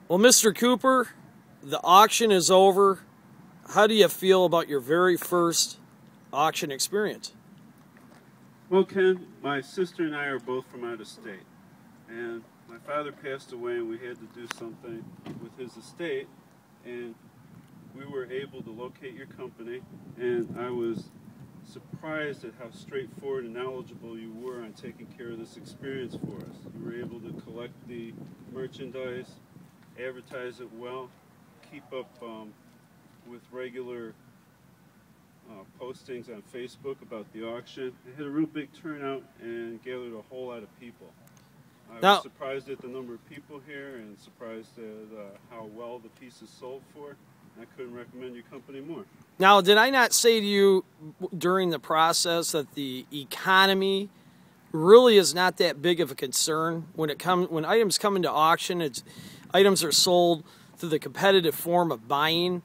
Well, Mr. Cooper, the auction is over. How do you feel about your very first auction experience? Well, Ken, my sister and I are both from out of state, and my father passed away, and we had to do something with his estate, and we were able to locate your company, and I was surprised at how straightforward and knowledgeable you were on taking care of this experience for us. You were able to collect the merchandise, advertise it well, keep up with regular postings on Facebook about the auction. It had a real big turnout and gathered a whole lot of people. I was surprised at the number of people here and surprised at how well the pieces sold for. I couldn't recommend your company more. Now, did I not say to you during the process that the economy really is not that big of a concern when items come into auction? Items are sold through the competitive form of buying,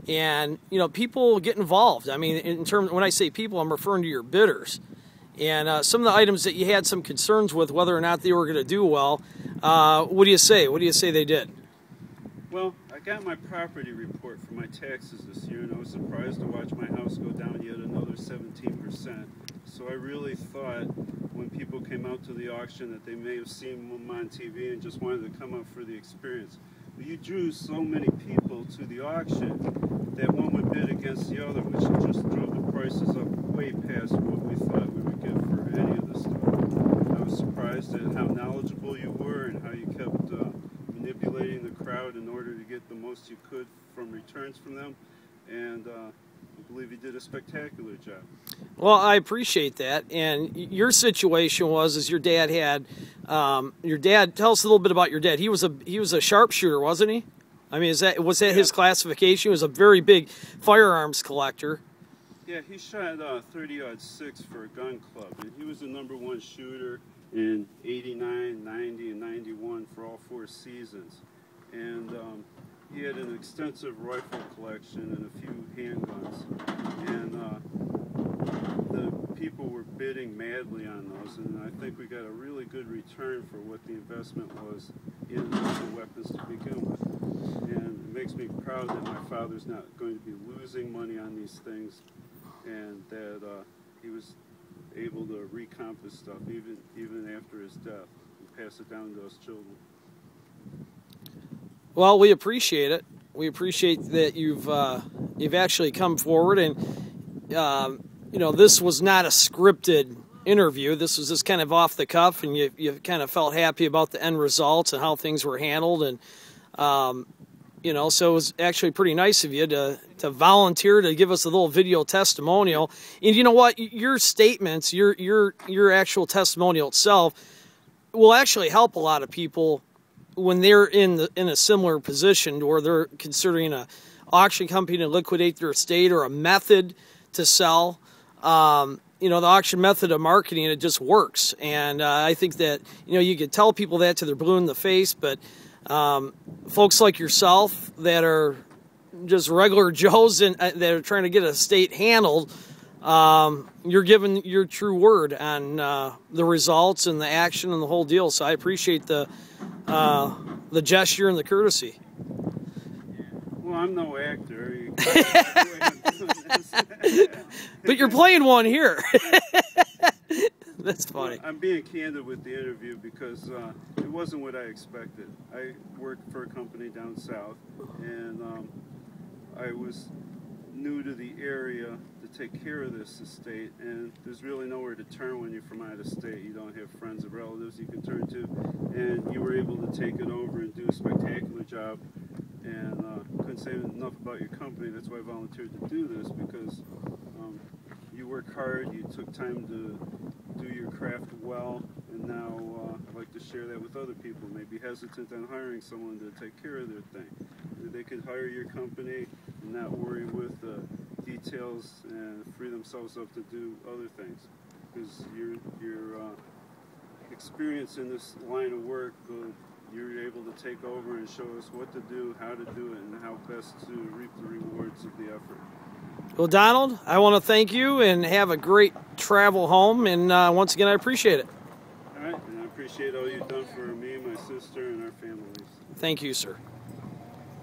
and people get involved. I mean, when I say people, I'm referring to your bidders. And some of the items that you had some concerns with, whether or not they were going to do well, what do you say? What do you say they did? Well, I got my property report for my taxes this year, and I was surprised to watch my house go down yet another 17%. So I really thought when people came out to the auction that they may have seen them on TV and just wanted to come out for the experience. But you drew so many people to the auction that one would bid against the other, which just drove the prices up way past what we thought we would get for any of this stuff. I was surprised at how knowledgeable you were and how you kept manipulating the crowd in order to get the most you could from returns from them, and I believe you did a spectacular job. Well, I appreciate that. And your situation was your dad had tell us a little bit about your dad. He was a sharpshooter, wasn't he? I mean, was that his classification? He was a very big firearms collector. Yeah, he shot 30-06 for a gun club, and he was the #1 shooter in 89, 90, and 91 for all 4 seasons. And he had an extensive rifle collection and a few handguns. And the people were bidding madly on those, and I think we got a really good return for what the investment was in the weapons to begin with. And it makes me proud that my father's not going to be losing money on these things, and that he was able to recomp his stuff even after his death and pass it down to us children. Well, we appreciate it. We appreciate that you've actually come forward, and this was not a scripted interview. This was just kind of off the cuff, and you kind of felt happy about the end results and how things were handled, and so it was actually pretty nice of you to volunteer to give us a little video testimonial. And you know what? Your statements, your actual testimonial itself will actually help a lot of people when they're in a similar position where they're considering an auction company to liquidate their estate or a method to sell. The auction method of marketing, it just works. And I think that, you could tell people that till they're blue in the face, but folks like yourself that are just regular Joes and that are trying to get a estate handled, you're giving your true word on the results and the action and the whole deal. So I appreciate the gesture and the courtesy. Well, I'm no actor. But you're playing one here. That's funny. I'm being candid with the interview because it wasn't what I expected. I worked for a company down south, and I was new to the area to take care of this estate, and there's really nowhere to turn when you're from out of state. You don't have friends or relatives you can turn to, and you were able to take it over and do a spectacular job. And couldn't say enough about your company. That's why I volunteered to do this, because you work hard, you took time to do your craft well, and now I'd like to share that with other people. Maybe hesitant on hiring someone to take care of their thing. They could hire your company and not worry with details and free themselves up to do other things, because your experience in this line of work, you're able to take over and show us what to do, how to do it, and how best to reap the rewards of the effort. Well, Donald, I want to thank you and have a great travel home, and once again, I appreciate it. All right, and I appreciate all you've done for me, my sister, and our families. Thank you, sir.